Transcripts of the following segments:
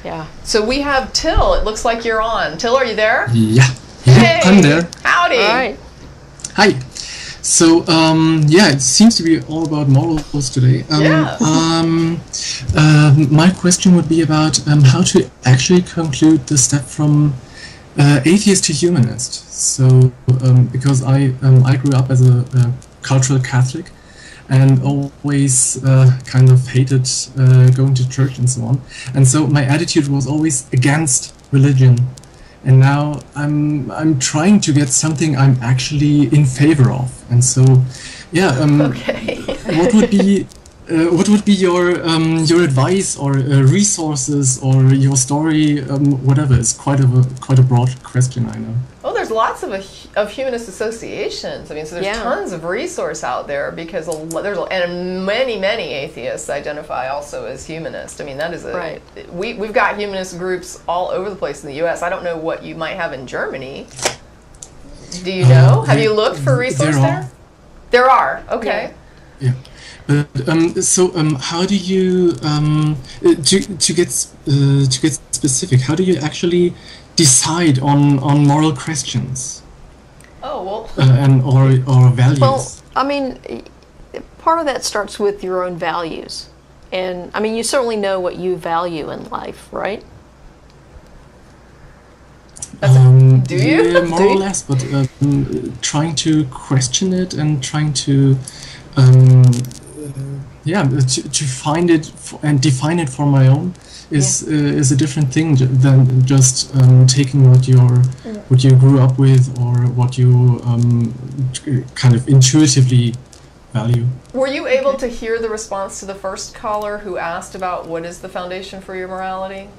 Yeah. So we have Till. It looks like you're on. Till, are you there? Yeah, Hey, I'm there. Howdy. All right. Hi. So, yeah, it seems to be all about morals today. My question would be about how to actually conclude the step from atheist to humanist. So, because I grew up as a cultural Catholic and always kind of hated going to church and so on. And so my attitude was always against religion. And now I'm trying to get something I'm actually in favor of. And so, yeah. Okay. what would be your advice or resources or your story, whatever? It's quite a broad question, I know. Well, there's lots of humanist associations. I mean, so there's tons of resource out there because and many atheists identify also as humanist. I mean, that is we've got humanist groups all over the place in the U.S. I don't know what you might have in Germany. Do you know? Have you looked for resource there? There are. Okay. Yeah. But how do you to get specific? How do you actually decide on moral questions? Oh well. Or values. Well, I mean, part of that starts with your own values, and I mean, you certainly know what you value in life, right? Do you? Yeah, more or less, but trying to question it and trying to. To find it and define it for my own is a different thing than just taking what you grew up with or what you kind of intuitively value. Were you able to hear the response to the first caller who asked about what is the foundation for your morality?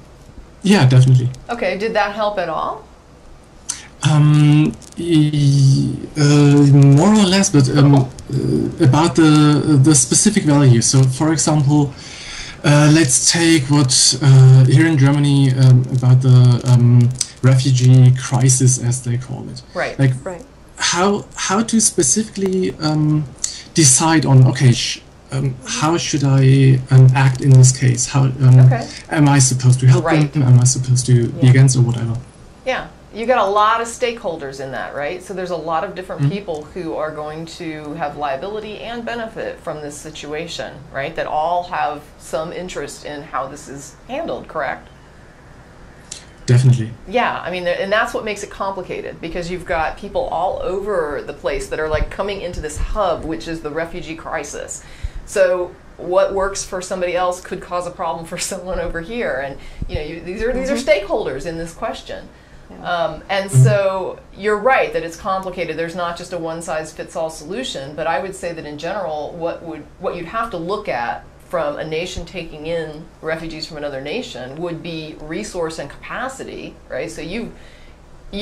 Yeah, definitely. Okay, did that help at all? More or less, but about the specific value. So, for example, let's take what here in Germany about the refugee crisis, as they call it. Right. Like, how to specifically decide on how should I act in this case? How am I supposed to help them? Am I supposed to be against or whatever? Yeah. You got a lot of stakeholders in that, right? So there's a lot of different people who are going to have liability and benefit from this situation, right? That all have some interest in how this is handled, correct? Definitely. Yeah, I mean, and that's what makes it complicated because you've got people all over the place that are like coming into this hub, which is the refugee crisis. So what works for somebody else could cause a problem for someone over here, and these are stakeholders in this question. And so you're right that it's complicated. There's not just a one-size-fits-all solution, but I would say that in general, what you'd have to look at from a nation taking in refugees from another nation would be resource and capacity, right? So you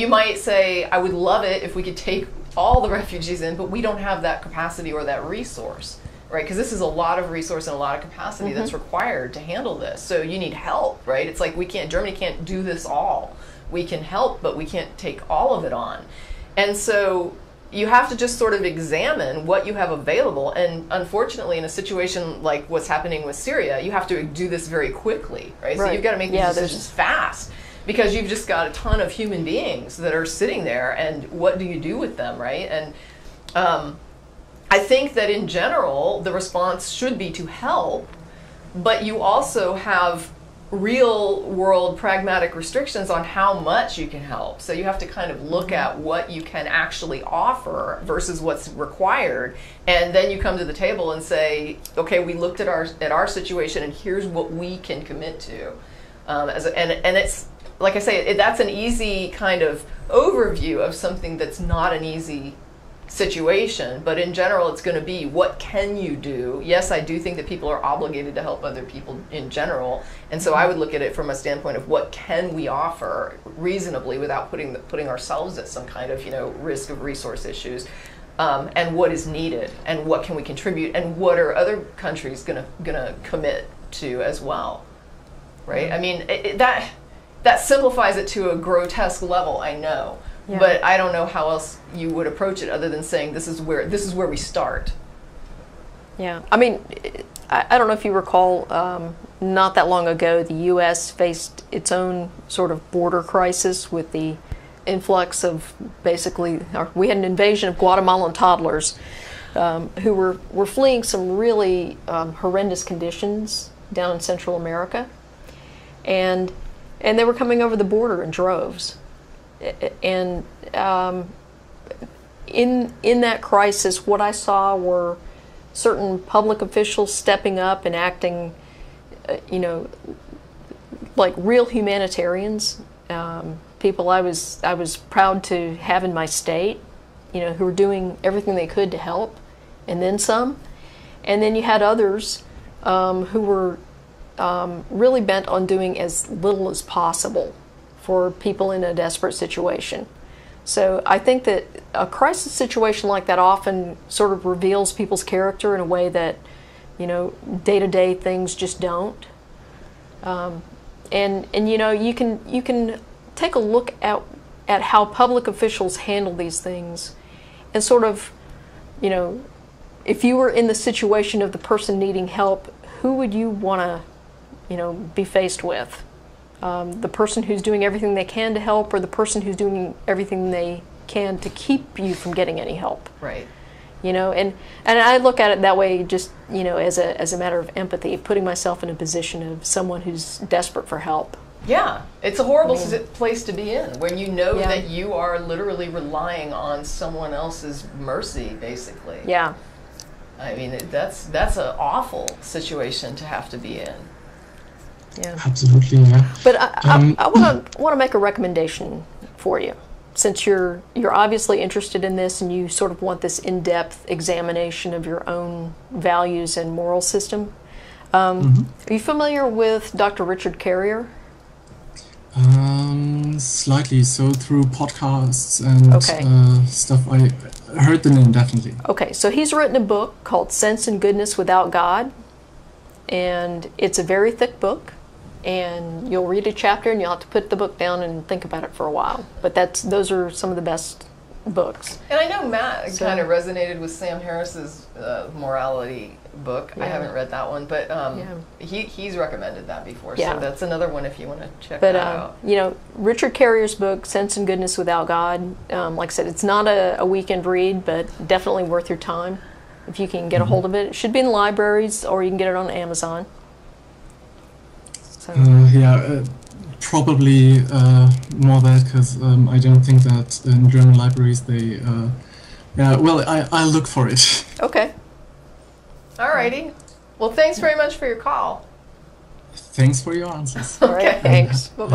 might say, I would love it if we could take all the refugees in, but we don't have that capacity or that resource, right? Because this is a lot of resource and a lot of capacity that's required to handle this. So you need help, right? It's like Germany can't do this all. We can help, but we can't take all of it on. And so you have to just sort of examine what you have available. And unfortunately, in a situation like what's happening with Syria, you have to do this very quickly, right? So you've got to make these decisions fast because you've just got a ton of human beings that are sitting there, and what do you do with them, right? And I think that in general, the response should be to help, but you also have real world pragmatic restrictions on how much you can help. So you have to kind of look at what you can actually offer versus what's required, and then you come to the table and say, okay, we looked at our situation and here's what we can commit to. And it's like I say, that's an easy kind of overview of something that's not an easy situation, but in general it's going to be, what can you do? Yes, I do think that people are obligated to help other people in general, and so I would look at it from a standpoint of what can we offer reasonably without putting ourselves at some kind of risk of resource issues, and what is needed and what can we contribute and what are other countries gonna commit to as well, right? I mean, that simplifies it to a grotesque level, I know. Yeah. But I don't know how else you would approach it other than saying this is where we start. Yeah, I mean, I don't know if you recall not that long ago, the U.S. faced its own sort of border crisis with the influx of we had an invasion of Guatemalan toddlers who were fleeing some really horrendous conditions down in Central America, and they were coming over the border in droves, and in that crisis, what I saw were certain public officials stepping up and acting, like real humanitarians, people I was proud to have in my state, who were doing everything they could to help, and then some. And then you had others who were really bent on doing as little as possible for people in a desperate situation. So I think that a crisis situation like that often sort of reveals people's character in a way that, day-to-day things just don't. And you can take a look at how public officials handle these things, and sort of, if you were in the situation of the person needing help, who would you want to, be faced with? The person who's doing everything they can to help, or the person who's doing everything they can to keep you from getting any help? Right. And I look at it that way, just as a matter of empathy, putting myself in a position of someone who's desperate for help. Yeah, it's a horrible place to be in, when you know Yeah. that you are literally relying on someone else's mercy, basically. Yeah. I mean, that's an awful situation to have to be in. Yeah. Absolutely, yeah. But I want to make a recommendation for you, since you're obviously interested in this and you sort of want this in-depth examination of your own values and moral system. Are you familiar with Dr. Richard Carrier? Slightly. So through podcasts and stuff, I heard the name, definitely. Okay, so he's written a book called Sense and Goodness Without God, and it's a very thick book, and you'll read a chapter and you'll have to put the book down and think about it for a while. But those are some of the best books. And I know Matt kind of resonated with Sam Harris's morality book. Yeah. I haven't read that one, but Yeah. he's recommended that before. Yeah. So that's another one if you want to check that out. Richard Carrier's book, Sense and Goodness Without God, like I said, it's not a weekend read, but definitely worth your time if you can get a hold of it. It should be in the libraries, or you can get it on Amazon. So. Probably more that, because I don't think that in German libraries they. I'll look for it. Okay. Alrighty. Well, thanks very much for your call. Thanks for your answers. All right. Thanks. Bye-bye.